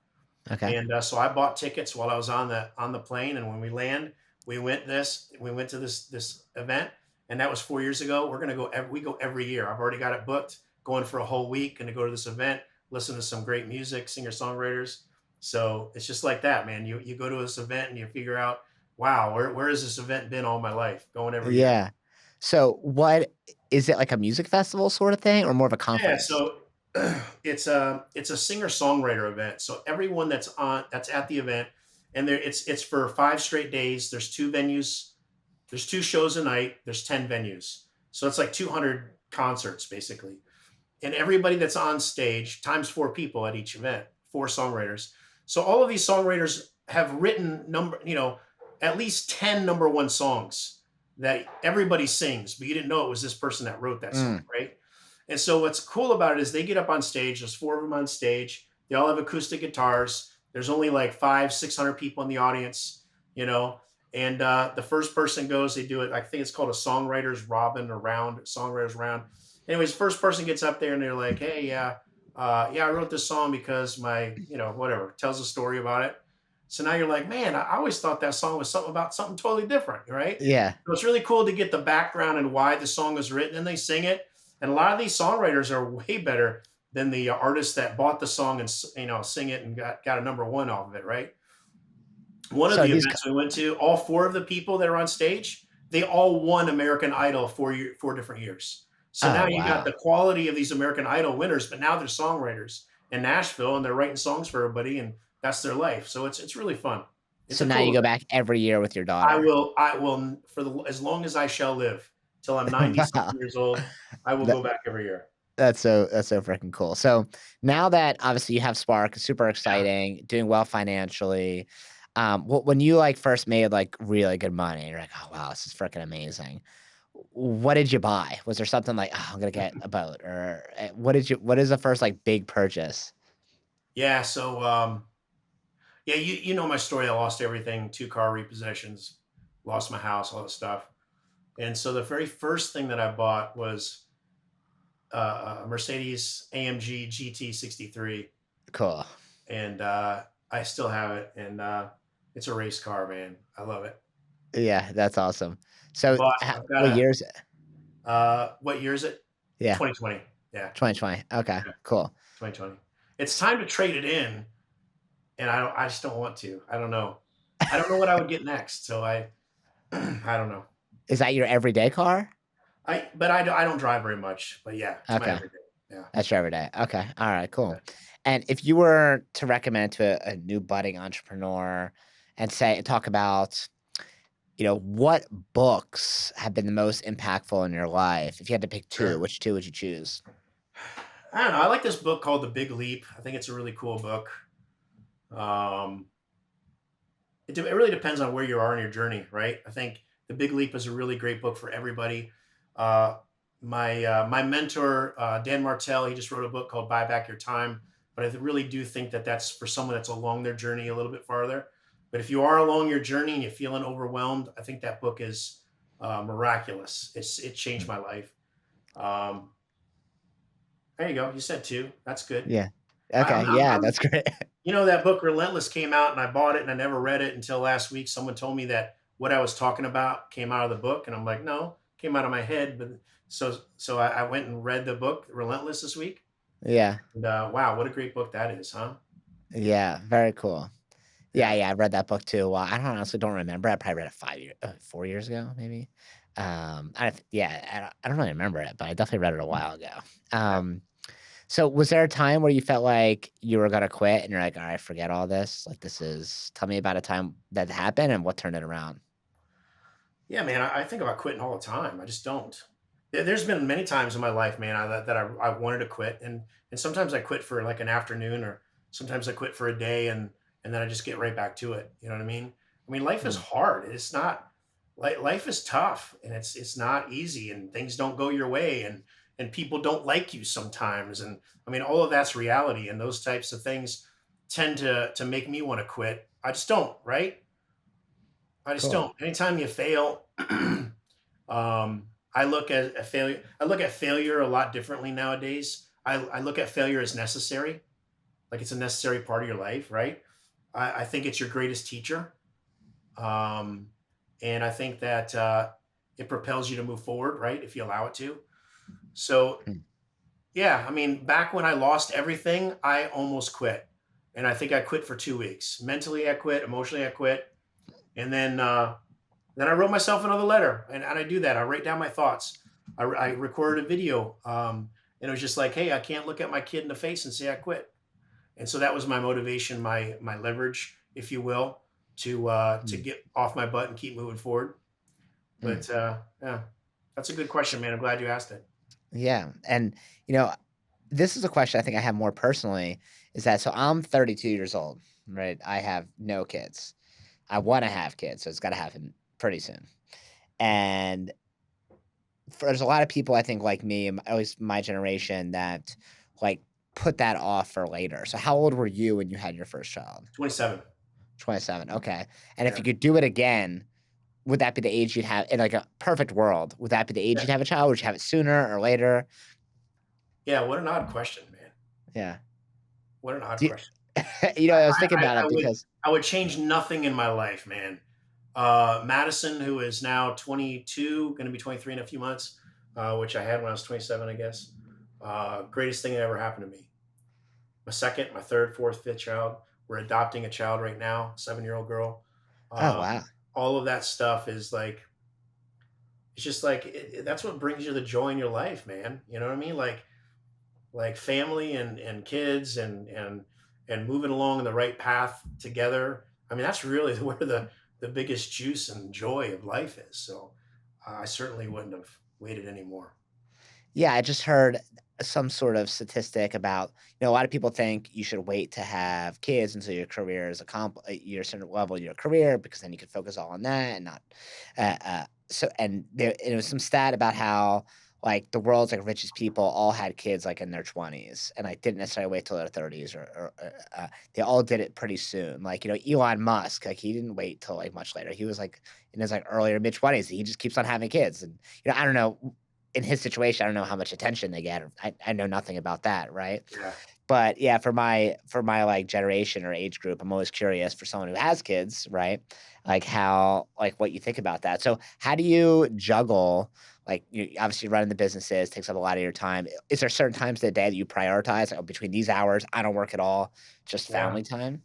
okay. and so I bought tickets while I was on the plane. And when we land, we went to this event, and that was 4 years ago. We're gonna go. We go every year. I've already got it booked. Going for a whole week and to go to this event, listen to some great music, singer songwriters. So it's just like that, man. You go to this event and you figure out, wow, where has this event been all my life? Going every year. Yeah. So what is it, like a music festival sort of thing or more of a Yeah, conference? so it's a singer-songwriter event. So everyone that's at the event, and it's for 5 straight days. There's 2 shows a night, there's 10 venues. So it's like 200 concerts basically. And everybody that's on stage times 4 people at each event, 4 songwriters. So all of these songwriters have written at least 10 number one songs that everybody sings, but you didn't know it was this person that wrote that song, Mm, right? And so what's cool about it is they get up on stage. There's 4 of them on stage. They all have acoustic guitars. There's only like 600 people in the audience, you know. And the first person goes, they do it. I think it's called a songwriters robin or round, songwriters round. Anyways, first person gets up there and they're like, "Hey, yeah, I wrote this song because whatever, tells a story about it." So now you're like, "Man, I always thought that song was something about something totally different, right?" yeah. So it's really cool to get the background and why the song was written, and they sing it. And a lot of these songwriters are way better than the artists that bought the song and sing it and got a number one off of it, right? One of So the these events we went to, all 4 of the people that are on stage, they all won American Idol 4 different years. So oh, now you got wow. the quality of these American Idol winners, but now they're songwriters in Nashville and they're writing songs for everybody, and that's their life. So it's really fun. It's So a now you cool go event. back every year with your daughter. I will for the as long as I shall live till I'm 90 Wow. something years old. I will That go back every year. that's so freaking cool. So now that obviously you have Spark, super Yeah. exciting, doing well financially. When you like first made like really good money, you're like, oh wow, this is freaking amazing. What did you buy? Was there something like, oh, I'm gonna get a boat, or what is the first like big purchase? Yeah. So yeah, you know my story. I lost everything, 2 car repossessions, lost my house, all that stuff. And so the very first thing that I bought was a Mercedes AMG GT63, Cool. and I still have it, and it's a race car, man. I love it. Yeah, that's awesome. So I've got what year is it? what year is it? Yeah, 2020. Yeah, 2020. Okay, yeah, cool. 2020. It's time to trade it in and I just don't want to. I don't know. I don't know what I would get next, so I I don't know. Is that your everyday car? I don't drive very much, but yeah, it's my Okay. everyday. Yeah, That's your everyday. Okay. All right, yeah, cool. And if you were to recommend to a new budding entrepreneur and say talk about, what books have been the most impactful in your life? If you had to pick 2, sure. which 2 would you choose? I don't know. I like this book called The Big Leap. I think it's a really cool book. Um, it really depends on where you are in your journey, right? I think The Big Leap is a really great book for everybody. Uh, my mentor Dan Martell, he just wrote a book called Buy Back Your Time. But I really do think that that's for someone that's along their journey a little bit farther. But if you are along your journey and you're feeling overwhelmed, I think that book is miraculous. It changed Mm, my life. Um, there you go. You said two. That's good. yeah. I, Okay, yeah, I'm that's great. You know, that book Relentless came out and I bought it and I never read it until last week. Someone told me that what I was talking about came out of the book, and I'm like, no, it came out of my head. But so I went and read the book Relentless this week. Yeah. And wow, what a great book that is, huh? Yeah, very cool. Yeah, Yeah, yeah, I read that book too. I don't honestly don't remember. I probably read it 4 years ago, maybe. I don't really remember it, but I definitely read it a while ago. yeah. Um, so was there a time where you felt like you were gonna quit and you're like, "All right, forget all this. Like, tell me about a time that happened and what turned it around?" Yeah, man, I think about quitting all the time. I just don't. There's been many times in my life, man, that I wanted to quit, and sometimes I quit for like an afternoon, or sometimes I quit for a day, and then I just get right back to it. You know what I mean? I mean, life is Mm, hard. It's not life is tough, and it's not easy, and things don't go your way, and people don't like you sometimes, and I mean, all of that's reality, and those types of things tend to make me want to quit. I just don't, right? I just cool. don't. Anytime you fail, I look at a failure. I look at failure a lot differently nowadays. I look at failure as necessary, like it's a necessary part of your life, right? I think it's your greatest teacher, um, and I think that it propels you to move forward, right? If you allow it to. So Mm, yeah, I mean, back when I lost everything, I almost quit, and I think I quit for 2 weeks. Mentally, I quit. Emotionally, I quit, and then I wrote myself another letter, and I do that. I write down my thoughts. I recorded a video, and it was just like, "Hey, I can't look at my kid in the face and say I quit." And so that was my motivation, my leverage, if you will, to mm, get off my butt and keep moving forward. mm. But yeah, that's a good question, man. I'm glad you asked it. Yeah, and, you know, this is a question I think I have more personally, is that so I'm 32 years old, right? I have no kids. I wanna have kids, so it's gotta happen pretty soon. And there's a lot of people I think like me, at least my generation, that like put that off for later. So how old were you when you had your first child? 27. 27. Okay. And if Yeah, you could do it again, would that be the age you'd have in like a perfect world? Would that be the age yeah, you'd have a child? Would you have it sooner or later? yeah. What an odd question, man. Yeah. What an odd Do you, question. I was thinking about I it would because I would change nothing in my life, man. Madison, who is now 22, going to be 23 in a few months, which I had when I was 27, I guess. Greatest thing that ever happened to me. My second, my third, fourth, fifth child. We're adopting a child right now, 7-year-old girl. oh Um, wow. all of that stuff is like, it's just like, that's what brings you the joy in your life, man. You know what I mean? Like family and kids and moving along in the right path together. I mean, that's really where the biggest juice and joy of life is. So I certainly wouldn't have waited anymore. Yeah, I just heard some sort of statistic about, a lot of people think you should wait to have kids until your career is you're a certain level of your career because then you can focus all on that and not, and it was some stat about how like the world's like richest people all had kids like in their 20s and like didn't necessarily wait till their 30s or they all did it pretty soon. Like, Elon Musk, like he didn't wait till like much later. He was like in his like earlier mid 20s. He just keeps on having kids. And I don't know in his situation, I don't know how much attention they get. I know nothing about that, right? Yeah. But yeah, for my like generation or age group, I'm always curious for someone who has kids, right? Like how like what you think about that. So how do you juggle like you obviously running the businesses takes up a lot of your time. Is there certain times of the day that you prioritize? Like, oh, between these hours, I don't work at all, just Yeah. family time?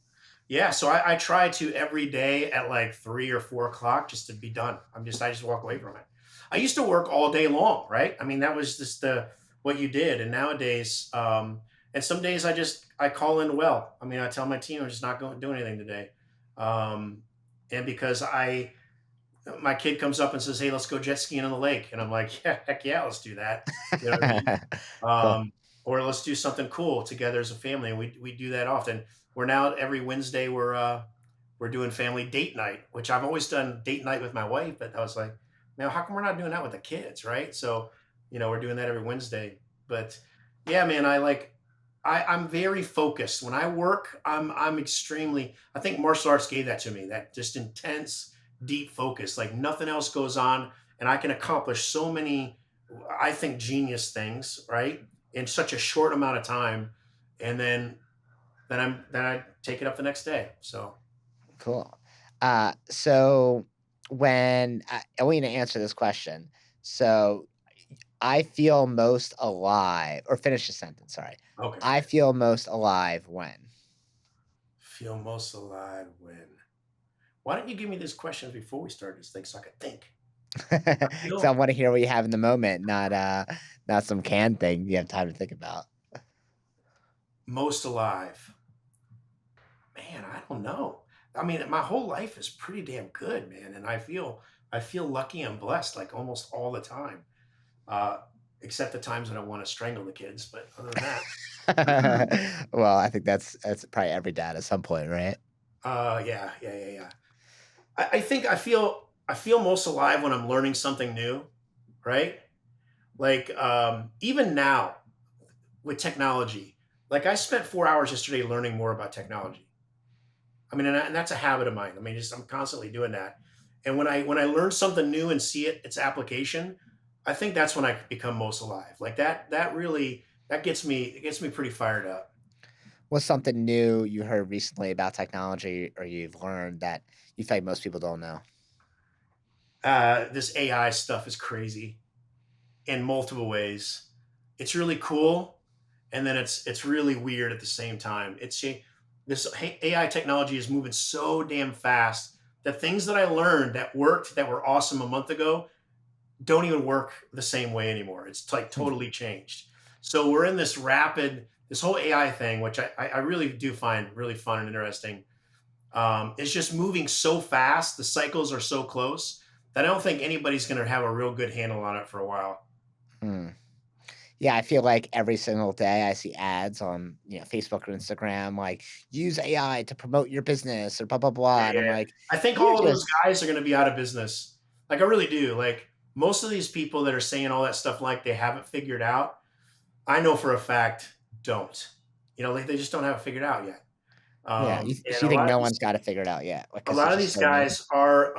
Yeah, so I try to every day at like 3 or 4 o'clock just to be done. I just walk away from it. I used to work all day long, right? I mean, that was just the what you did. And nowadays, and some days I call in well. I mean, I tell my team I'm just not going to do anything today. Um, and because I my kid comes up and says, "Hey, let's go jet skiing on the lake," and I'm like, "Yeah, heck yeah, let's do that." You know what I mean? Cool. Or let's do something cool together as a family, and we do that often. We're now every Wednesday we're doing family date night, which I've always done date night with my wife, but I was like, now how come we're not doing that with the kids, right? So, we're doing that every Wednesday. But yeah, man, I'm very focused. When I work, I'm extremely I think martial arts gave that to me, that just intense, deep focus. Like nothing else goes on, and I can accomplish so many, I think, genius things, right? In such a short amount of time. And then I take it up the next day. So Cool. So I want you to answer this question. So I feel most alive, or finish the sentence. Sorry. okay. I feel most alive when. Feel most alive when. Why don't you give me these questions before we start these things so I could think? I So I feel want to hear what you have in the moment, not some canned thing you have time to think about. most alive. Man, I don't know. I mean, my whole life is pretty damn good, man, and I feel lucky and blessed like almost all the time. Uh, except the times when I want to strangle the kids, but other than that, Well, I think that's probably every dad at some point, right? yeah, yeah, yeah, yeah. I think I feel most alive when I'm learning something new, right? Like even now with technology, like I spent 4 hours yesterday learning more about technology. I mean, and that's a habit of mine. I mean, just I'm constantly doing that. And when I learn something new and see its application, I think that's when I become most alive. Like that really that gets me pretty fired up. What's something new you heard recently about technology or you've learned that you feel like most people don't know? This AI stuff is crazy in multiple ways. It's really cool, and then it's really weird at the same time. This AI technology is moving so damn fast that things that I learned that worked that were awesome a month ago don't even work the same way anymore. It's like Hmm. totally changed. So we're in this whole AI thing, which I really do find really fun and interesting. It's just moving so fast. The cycles are so close that I don't think anybody's going to have a real good handle on it for a while. Hmm. Yeah, I feel like every single day I see ads on, Facebook or Instagram, like use AI to promote your business or blah blah Yeah, blah. And I'm yeah. like, I think you're all of those just guys are going to be out of business. Like I really do. Like most of these people that are saying all that stuff like they haven't figured out, I know for a fact don't. Like they just don't have it figured out yet. yeah. And So you think no one's got it figured out yet? Like, a 'cause lot it's of just these so new. guys are,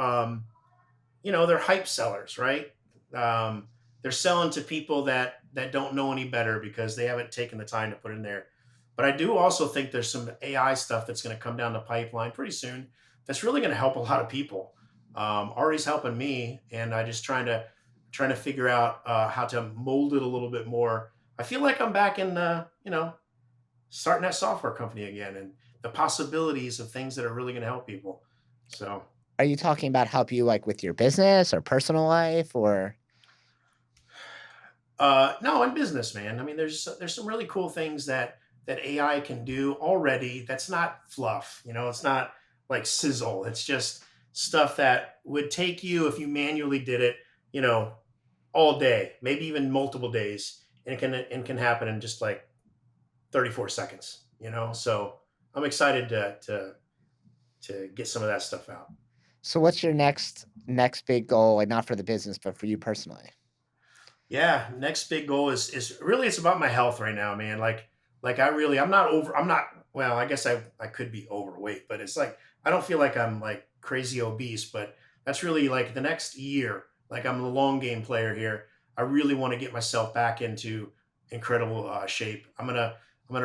they're hype sellers, right? They're selling to people that don't know any better because they haven't taken the time to put in there. But I do also think there's some AI stuff that's going to come down the pipeline pretty soon. That's really going to help a lot of people. Already's helping me, and I just trying to figure out how to mold it a little bit more. I feel like I'm back in, starting that software company again, and the possibilities of things that are really going to help people. So Are you talking about help you like with your business or personal life or no, in business, man. I mean, there's some really cool things that AI can do already. That's not fluff. It's not like sizzle. It's just stuff that would take you if you manually did it. You know, all day, maybe even multiple days, and it can happen in just like 34 seconds. So I'm excited to get some of that stuff out. so what's your next big goal, like not for the business, but for you personally? Yeah, next big goal is really it's about my health right now, man. Like I'm not well, I guess I could be overweight, but it's like I don't feel like I'm like crazy obese, but that's really like the next year. Like I'm a long game player here. I really want to get myself back into incredible shape. I'm gonna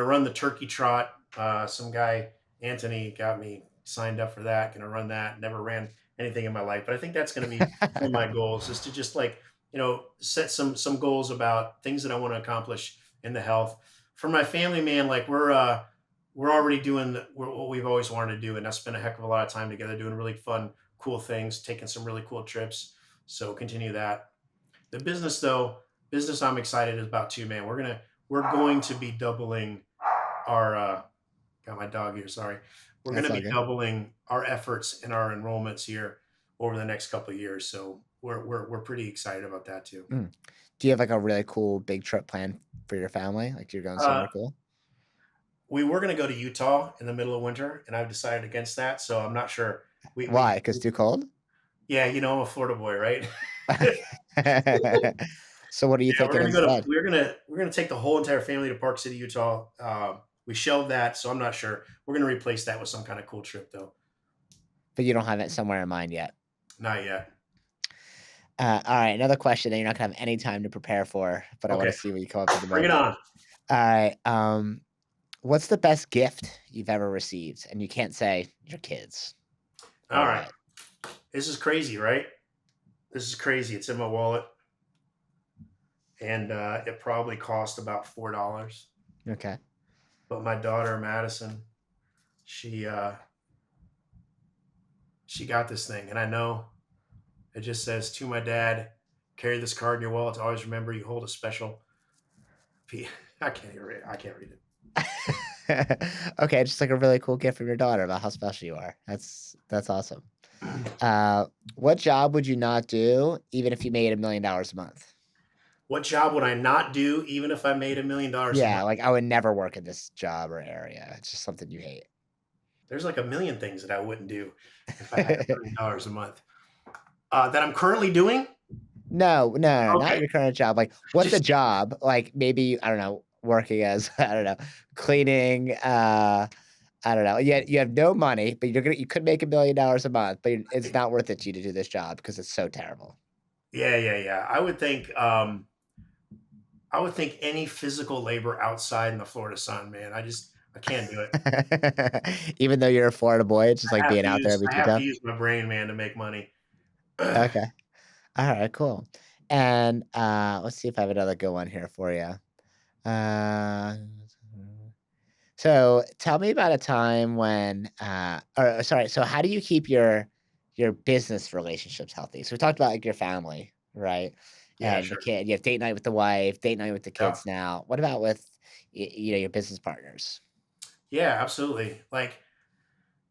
run the turkey trot. Some guy Anthony got me signed up for that. Gonna run that. Never ran anything in my life, but I think that's gonna be one of my goals is to just like set some goals about things that I want to accomplish in the health. For my family, man, like we're already doing what we've always wanted to do, and that's been a heck of a lot of time together, doing really fun, cool things, taking some really cool trips. So continue that. The business though, business I'm excited about too, man. We're going to be doubling our got my dog here, sorry. We're going That's to all be good. doubling our efforts and our enrollments here over the next couple of years. So we're pretty excited about that too. Mm. Do you have, like, a really cool big trip planned for your family? Like, you're going Uh, somewhere cool? we were going to go to Utah in the middle of winter, and I've decided against that. So I'm not sure. Why? 'Cause too cold? Yeah, I'm a Florida boy, right? Okay. So what are you Yeah, thinking instead? we're gonna take the whole entire family to Park City, Utah. We shelved that, so I'm not sure. We're gonna replace that with some kind of cool trip, though. But you don't have it somewhere in mind yet. Not yet. Alright, another question that you're not gonna have any time to prepare for, but I wanna Okay, see what you come up with the bring it moment. on. Alright, what's the best gift you've ever received? And you can't say your kids All or right, what. this is crazy, right? This is crazy. It's in my wallet, and it probably cost about $4. Okay. But my daughter Madison, she she got this thing, and I know it just says to my dad, "Carry this card in your wallet to always remember you hold a special." I can't even read it. I can't read it. Okay, just like a really cool gift from your daughter about how special you are. That's awesome. What job would you not do even if you made $1,000,000 a month? What job would I not do even if I made $1,000,000 a Yeah, month? like, I would never work in this job or area. It's just something you hate. There's like a million things that I wouldn't do if I had $1,000,000 a month. That I'm currently doing? No, no, no, not Okay. your current job, like, what's a Just job, like, maybe, I don't know, working as, I don't know, cleaning, I don't know, you have no money, but you could make $1,000,000 a month, but it's not worth it to you to do this job because it's so terrible. yeah, yeah, yeah. I would think any physical labor outside in the Florida sun, man. I can't do it. Even though you're a Florida boy, it's just like being out there would be I too have to tough? use my brain, man, to make money. Okay. Alright, cool. And, let's see if I have another good one here for you. Uh, so tell me about a time when, or sorry, so how do you keep your business relationships healthy? So we talked about, like, your family, right? Yeah, And the sure. kid, you have date night with the wife, date night with the Yeah. kids now. What about with, your business partners? Yeah, absolutely.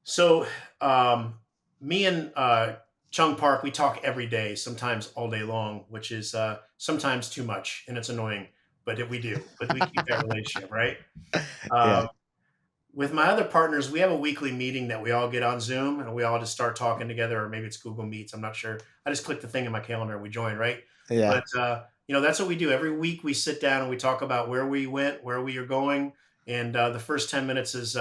So, um, me and Chung Park, we talk every day, sometimes all day long, which is sometimes too much, and it's annoying. We do. But we keep that relationship, right? Yeah. Um, with my other partners, we have a weekly meeting that we all get on Zoom and we all just start talking together, or maybe it's Google Meets. I'm not sure. I just click the thing in my calendar and we join, right? Yeah. But that's what we do every week. We sit down and we talk about where we went, where we are going, and the first 10 minutes is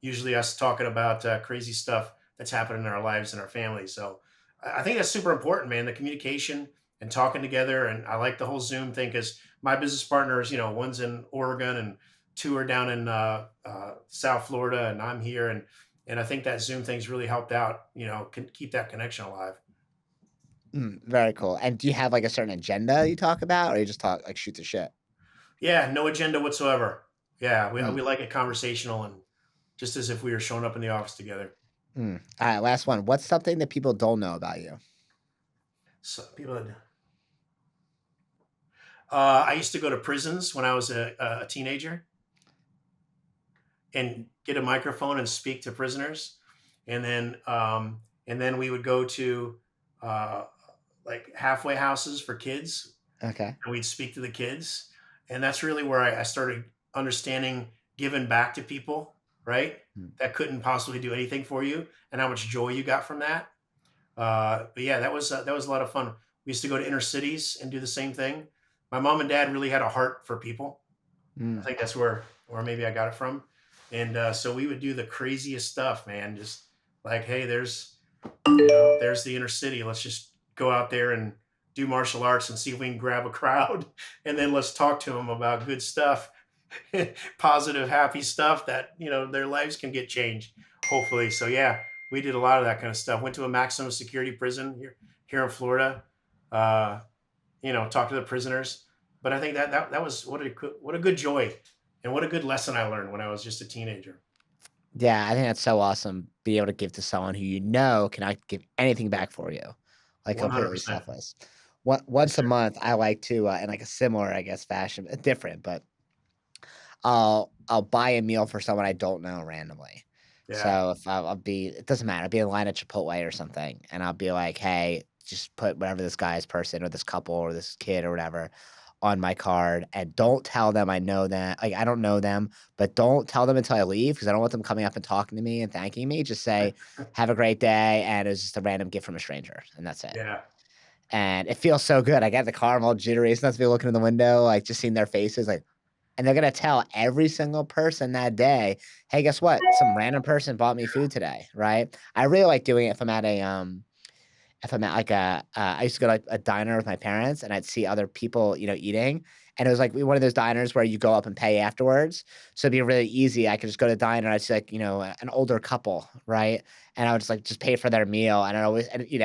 usually us talking about crazy stuff that's happening in our lives and our families. So I think that's super important, man. The communication and talking together, and I like the whole Zoom thing because my business partners, one's in Oregon and two are down in South Florida, and I'm here, and I think that Zoom thing's really helped out. Can keep that connection alive. Very cool. And do you have, like, a certain agenda you talk about, or you just talk like, shoot the shit? Yeah, no agenda whatsoever. Yeah, we Mm, we like it conversational and just as if we were showing up in the office together. Alright, last one. What's something that people don't know about you? So I used to go to prisons when I was a teenager and get a microphone and speak to prisoners, and then we would go to uh, like halfway houses for kids Okay. and we'd speak to the kids. And that's really where I started understanding giving back to people, right? Mm, That couldn't possibly do anything for you, and how much joy you got from that. But yeah, that was a lot of fun. We used to go to inner cities and do the same thing. My mom and dad really had a heart for people. I mm. think that's where maybe I got it from. And so we would do the craziest stuff, man. Just like, hey, there's the inner city. Let's just go out there and do martial arts and see if we can grab a crowd, and then let's talk to them about good stuff, positive, happy stuff that their lives can get changed, hopefully. So yeah, we did a lot of that kind of stuff. Went to a maximum security prison here in Florida. Uh, talk to the prisoners. But I think that was what a good joy and what a good lesson I learned when I was just a teenager. Yeah, I think that's so awesome, be able to give to someone who you know cannot give anything back for you, like, completely 100%. selfless. Yes, Once a sir. month, I like to, in, like, a similar, I guess, fashion, different, but I'll buy a meal for someone I don't know randomly. Yeah. So if I'll be it doesn't matter, I'll be in line at Chipotle or something, and I'll be like, "Hey, just put whatever this guy's person or this couple or this kid or whatever on my card, and don't tell them I know that like, I don't know them, but don't tell them until I leave because I don't want them coming up and talking to me and thanking me. Just say, 'Have a great day,' and it's just a random gift from a stranger, and that's it." Yeah. And it feels so good. I get in the car, I'm all jittery, sometimes be looking in the window, like, just seeing their faces, like and they're gonna tell every single person that day, "Hey, guess what? Some random person bought me food today," right? I really like doing it if I'm at like I used to go to like a diner with my parents and I'd see other people, eating. And it was like one of those diners where you go up and pay afterwards. So it'd be really easy. I could just go to the diner. I'd see like, an older couple, right? And I would just pay for their meal. And I always, and it's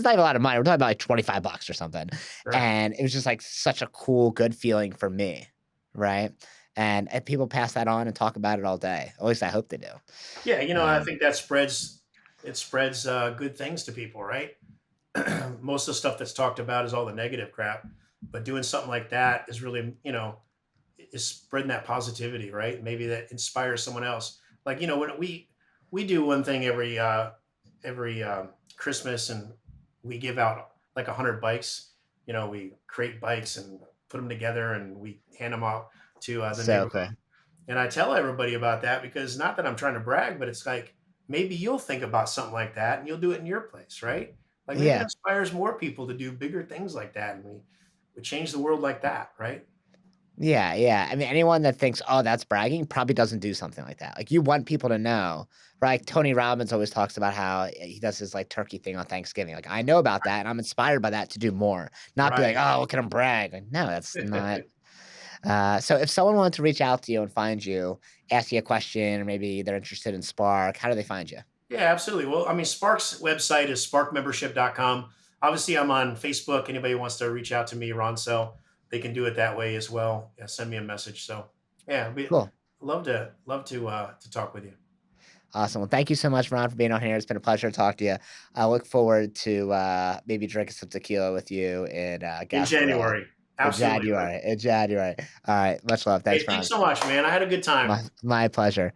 not even a lot of money. We're talking about like 25 bucks or something. Sure. And it was just like such a cool, good feeling for me. Right. And people pass that on and talk about it all day. At least I hope they do. Yeah, I Um, think it spreads, good things to people, right? Most of the stuff that's talked about is all the negative crap, but doing something like that is really, is spreading that positivity, right? Maybe that inspires someone else. Like, when we do one thing every Christmas, and we give out like 100 bikes. We create bikes and put them together, and we hand them out to the so neighborhood. cool. And I tell everybody about that because, not that I'm trying to brag, but it's like maybe you'll think about something like that and you'll do it in your place, right? Like maybe it Yeah. inspires more people to do bigger things like that, and we change the world like that, right? Yeah, yeah. I mean, anyone that thinks, "Oh, that's bragging," probably doesn't do something like that. Like, you want people to know, right? Tony Robbins always talks about how he does his, like, turkey thing on Thanksgiving. Like, I know about that, and I'm inspired by that to do more, not be like, Right. "Oh, look at him brag." Like, no, that's not so if someone wanted to reach out to you and find you, ask you a question, or maybe they're interested in Spark, how do they find you? Yeah, absolutely. Well, I mean, Spark's website is sparkmembership.com. Obviously, I'm on Facebook. Anybody who wants to reach out to me, Ron Sell, they can do it that way as well. Yeah, send me a message. So, yeah, we Cool. love to talk with you Awesome. Well, thank you so much, Ron, for being on here. It's been a pleasure to talk to you. I look forward to maybe drinking some tequila with you in in Gasparilla January. in Absolutely, bud. January. In January. All right. Much love. Thanks, Hey, thanks Ron. so much, man. I had a good time. My pleasure.